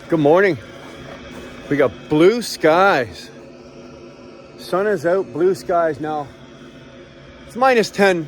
Good morning. We got blue skies. Sun is out, blue skies now. It's minus 10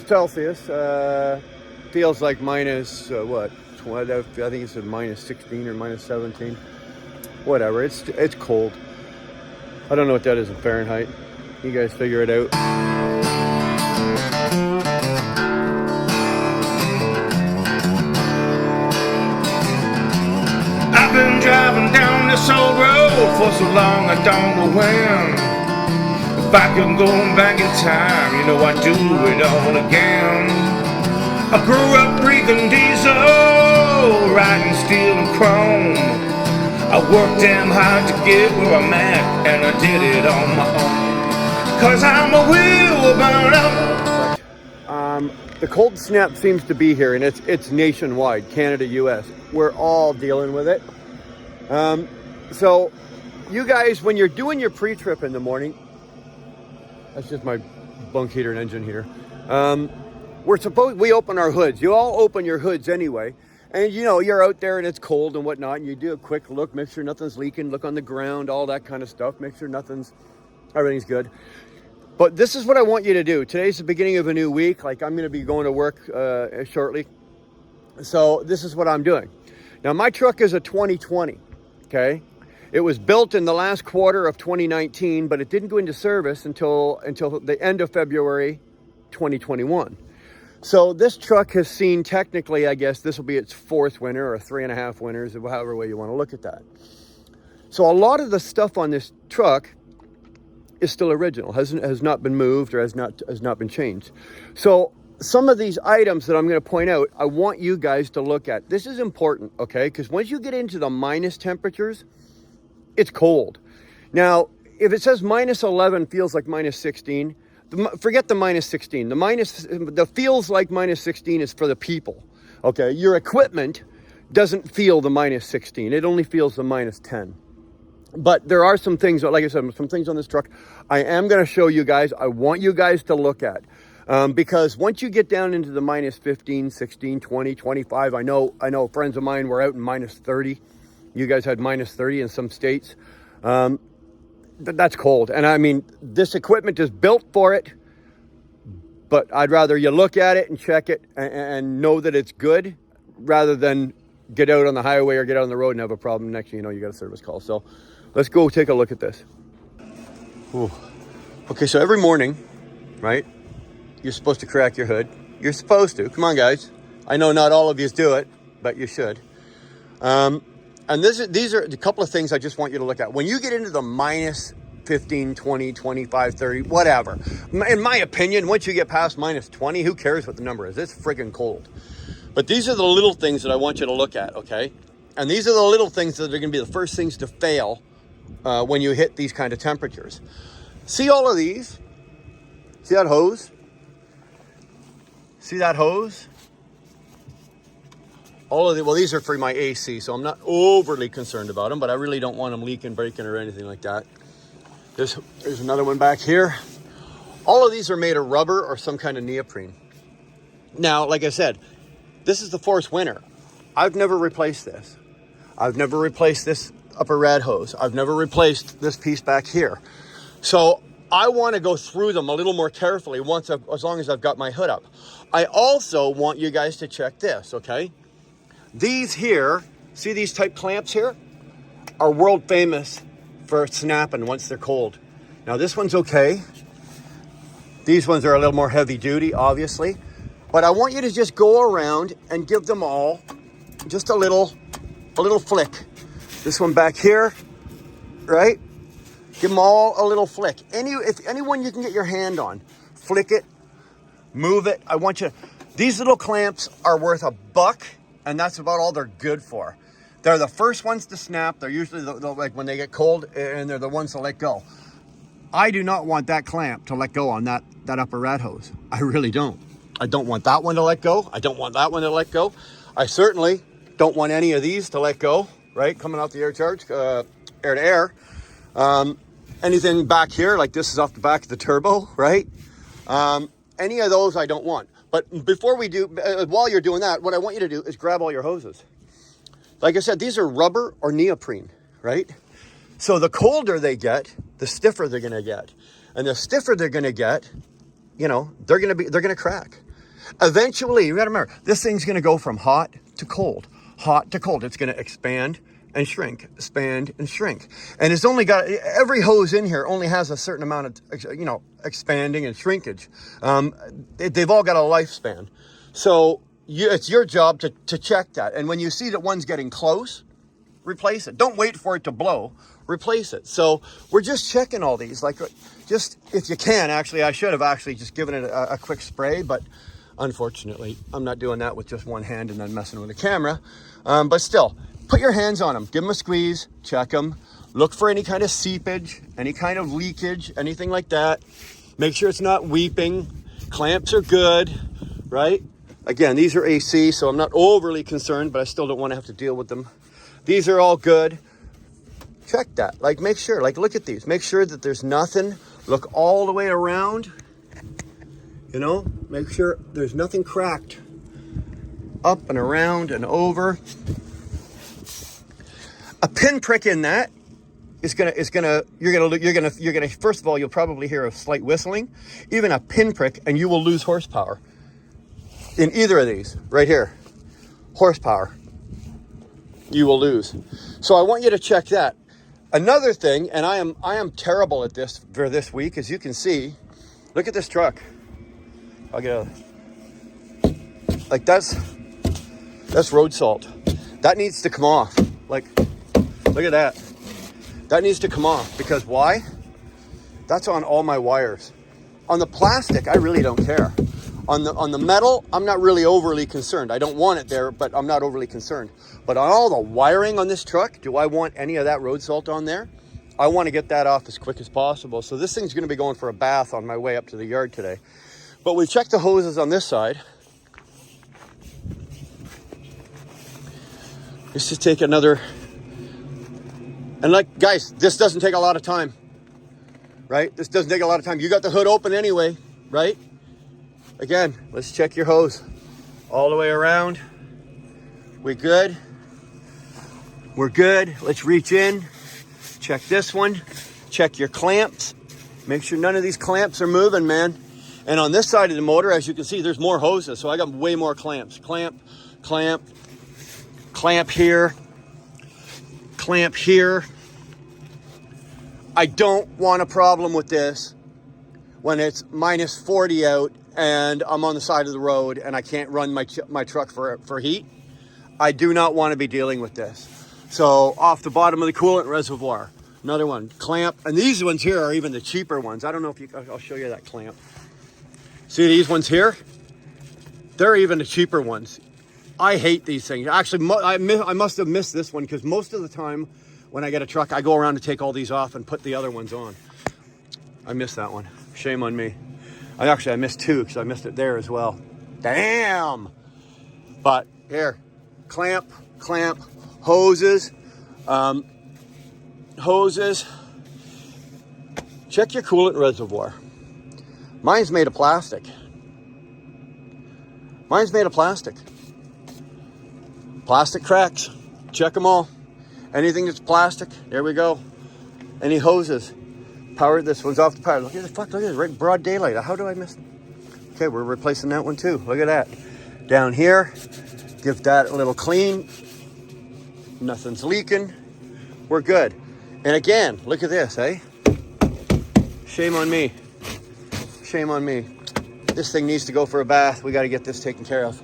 Celsius. Feels like minus, what? 20, I think it's a minus 16 or minus 17. Whatever, it's cold. I don't know what that is in Fahrenheit. You guys figure it out. I've been driving down this old road for so long I don't know when. If I could go back in time, you know I'd do it all again. I grew up breathing diesel, riding steel and chrome. I worked damn hard to get where I'm at, and I did it on my own. Cause I'm a wheelburner. The cold snap seems to be here, and it's nationwide, Canada, US. We're all dealing with it. So you guys, when you're doing your pre-trip in the morning, that's just my bunk heater and engine heater. We open our hoods. You all open your hoods anyway. And you know, you're out there and it's cold and whatnot, and you do a quick look, make sure nothing's leaking, look on the ground, all that kind of stuff, make sure everything's good. But this is what I want you to do. Today's the beginning of a new week. Like, I'm going to be going to work shortly. So this is what I'm doing. Now, my truck is a 2020, okay? It was built in the last quarter of 2019, but it didn't go into service until the end of February 2021. So this truck has seen, technically, I guess, this will be its fourth winter or 3.5 winters, however way you want to look at that. So a lot of the stuff on this truck is still original, has not been moved or has not been changed. So some of these items that I'm going to point out, I want you guys to look at. This is important, okay? Because once you get into the minus temperatures, it's cold. Now, if it says minus 11 feels like minus 16, forget the minus 16. The feels like minus 16 is for the people, okay? Your equipment doesn't feel the minus 16. It only feels the minus 10. But there are some things, like I said, some things on this truck I am going to show you guys. I want you guys to look at. Because once you get down into the minus 15, 16, 20, 25, I know friends of mine were out in minus 30. You guys had minus 30 in some states. That's cold. And I mean, this equipment is built for it, but I'd rather you look at it and check it and know that it's good rather than get out on the highway or get out on the road and have a problem. Next thing you know, you got a service call. So let's go take a look at this. Ooh. Okay, so every morning, right, you're supposed to crack your hood. You're supposed to. Come on, guys. I know not all of you do it, but you should. And these are a couple of things I just want you to look at. When you get into the minus 15, 20, 25, 30, whatever. In my opinion, once you get past minus 20, who cares what the number is? It's freaking cold. But these are the little things that I want you to look at, okay? And these are the little things that are going to be the first things to fail when you hit these kind of temperatures. See all of these? See that hose? See that hose? Well, these are for my AC, so I'm not overly concerned about them, but I really don't want them leaking, breaking, or anything like that. There's another one back here. All of these are made of rubber or some kind of neoprene. Now, like I said, this is the fourth winter. I've never replaced this. I've never replaced this upper rad hose. I've never replaced this piece back here. So I want to go through them a little more carefully as long as I've got my hood up. I also want you guys to check this, okay? These here, see these type clamps here, are world famous for snapping once they're cold. Now this one's okay. These ones are a little more heavy duty, obviously. But I want you to just go around and give them all just a little flick. This one back here, right? Give them all a little flick. If anyone you can get your hand on, flick it, move it. These little clamps are worth $1. And that's about all they're good for. They're the first ones to snap. They're usually like when they get cold, and they're the ones to let go. I do not want that clamp to let go on that upper rat hose. I really don't. I don't want that one to let go. I don't want that one to let go. I certainly don't want any of these to let go, right? Coming off the air charge, air to air. Anything back here, like this is off the back of the turbo, right? Any of those I don't want. But before we do, while you're doing that, what I want you to do is grab all your hoses. Like I said, these are rubber or neoprene, right? So the colder they get, the stiffer they're going to get. And the stiffer they're going to get, you know, they're going to crack. Eventually, you got to remember, this thing's going to go from hot to cold. Hot to cold. It's going to expand and shrink, expand and shrink. And it's only got, every hose in here only has a certain amount of, you know, expanding and shrinkage. They've all got a lifespan. So it's your job to check that. And when you see that one's getting close, replace it. Don't wait for it to blow, replace it. So we're just checking all these, like, just if you can. Actually, I should have actually just given it a quick spray, but unfortunately, I'm not doing that with just one hand and then messing with the camera. But still, put your hands on them, give them a squeeze, check them, look for any kind of seepage, any kind of leakage, anything like that. Make sure it's not weeping. Clamps are good, right? Again, these are AC, so I'm not overly concerned, but I still don't want to have to deal with them. These are all good. Check that. Like, make sure, like, look at these. Make sure that there's nothing. Look all the way around. You know, make sure there's nothing cracked. Up and around and over. A pinprick in that you're gonna, first of all, you'll probably hear a slight whistling. Even a pinprick, and you will lose horsepower. In either of these, right here. Horsepower. You will lose. So I want you to check that. Another thing, and I am terrible at this for this week, as you can see. Look at this truck. I'll get like that's road salt. That needs to come off. Like, look at that. That needs to come off, because why? That's on all my wires. On the plastic, I really don't care. On the metal, I'm not really overly concerned. I don't want it there, but I'm not overly concerned. But on all the wiring on this truck, do I want any of that road salt on there? I want to get that off as quick as possible. So this thing's going to be going for a bath on my way up to the yard today. But we've checked the hoses on this side. Let's just take another. And like, guys, this doesn't take a lot of time, right? This doesn't take a lot of time. You got the hood open anyway, right? Again, let's check your hose all the way around. We good? We're good. Let's reach in. Check this one. Check your clamps. Make sure none of these clamps are moving, man. And on this side of the motor, as you can see, there's more hoses. So I got way more clamps. Clamp, clamp, clamp here, clamp here. I don't want a problem with this when it's minus 40 out and I'm on the side of the road and I can't run my truck for heat. I do not want to be dealing with this. So off the bottom of the coolant reservoir, another one, clamp. And these ones here are even the cheaper ones. I don't know if I'll show you that clamp. See these ones here? They're even the cheaper ones. I hate these things. Actually, I must have missed this one, because most of the time when I get a truck, I go around to take all these off and put the other ones on. I missed that one. Shame on me. I missed two, because I missed it there as well. Damn! But here, clamp, hoses, hoses. Check your coolant reservoir. Mine's made of plastic. Plastic cracks. Check them all. Anything that's plastic, there we go. Any hoses. Power, this one's off the power. Look at this, look at this, right broad daylight. How do I miss it? Okay, we're replacing that one too. Look at that. Down here, give that a little clean. Nothing's leaking. We're good. And again, look at this, eh? Shame on me. Shame on me. This thing needs to go for a bath. We got to get this taken care of.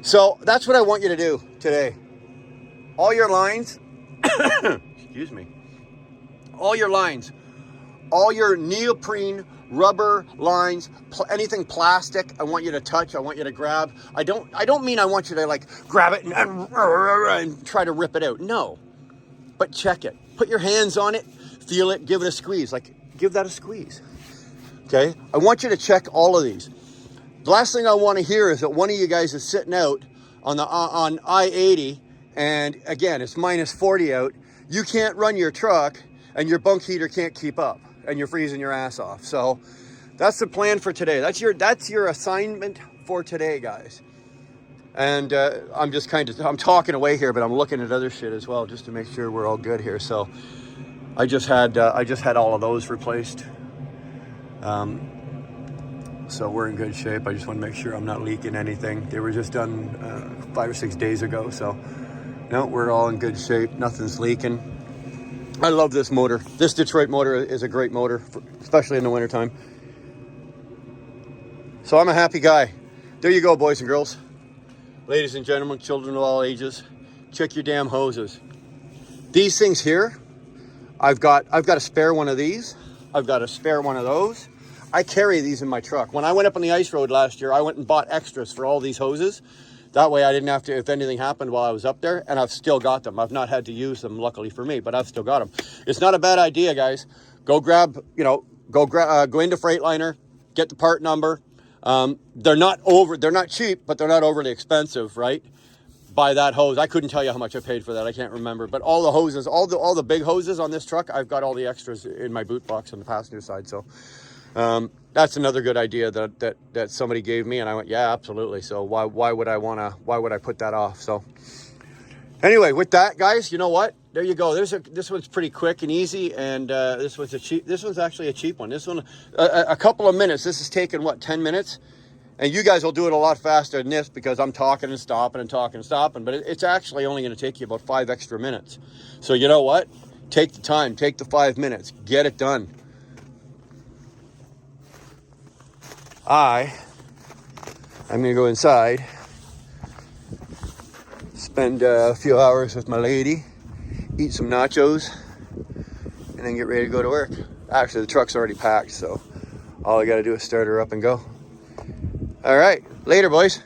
So that's what I want you to do today. All your lines, excuse me, all your lines, all your neoprene rubber lines, anything plastic, I want you to touch, I want you to grab. I don't mean I want you to like grab it and try to rip it out. No, but check it. Put your hands on it, feel it, give it a squeeze. Like, give that a squeeze. Okay, I want you to check all of these. The last thing I want to hear is that one of you guys is sitting out on I-80, and again, it's minus 40 out. You can't run your truck, and your bunk heater can't keep up, and you're freezing your ass off. So that's the plan for today. That's your assignment for today, guys. And I'm just I'm talking away here, but I'm looking at other shit as well, just to make sure we're all good here. So I just had all of those replaced. So we're in good shape. I just want to make sure I'm not leaking anything. They were just done 5 or 6 days ago. So no, we're all in good shape. Nothing's leaking. I love this motor. This Detroit motor is a great motor, especially in the wintertime. So I'm a happy guy. There you go, boys and girls. Ladies and gentlemen, children of all ages, check your damn hoses. These things here, I've got a spare one of these. I've got a spare one of those. I carry these in my truck. When I went up on the ice road last year, I went and bought extras for all these hoses. That way I didn't have to, if anything happened while I was up there, and I've still got them. I've not had to use them, luckily for me, but I've still got them. It's not a bad idea, guys. Go grab, go into Freightliner, get the part number. They're not cheap, but they're not overly expensive, right? Buy that hose. I couldn't tell you how much I paid for that. I can't remember. But all the hoses, all the big hoses on this truck, I've got all the extras in my boot box on the passenger side. So that's another good idea that somebody gave me, and I went, yeah, absolutely. So why would I put that off? So anyway, with that, guys, you know what? There you go. This one's pretty quick and easy, and this one's actually a cheap one. This one, a couple of minutes. This is taking what, 10 minutes? And you guys will do it a lot faster than this because I'm talking and stopping and talking and stopping. But it's actually only going to take you about 5 extra minutes. So you know what? Take the time. Take the 5 minutes. Get it done. I'm going to go inside, spend a few hours with my lady, eat some nachos, and then get ready to go to work. Actually, the truck's already packed, so all I got to do is start her up and go. All right, later, boys.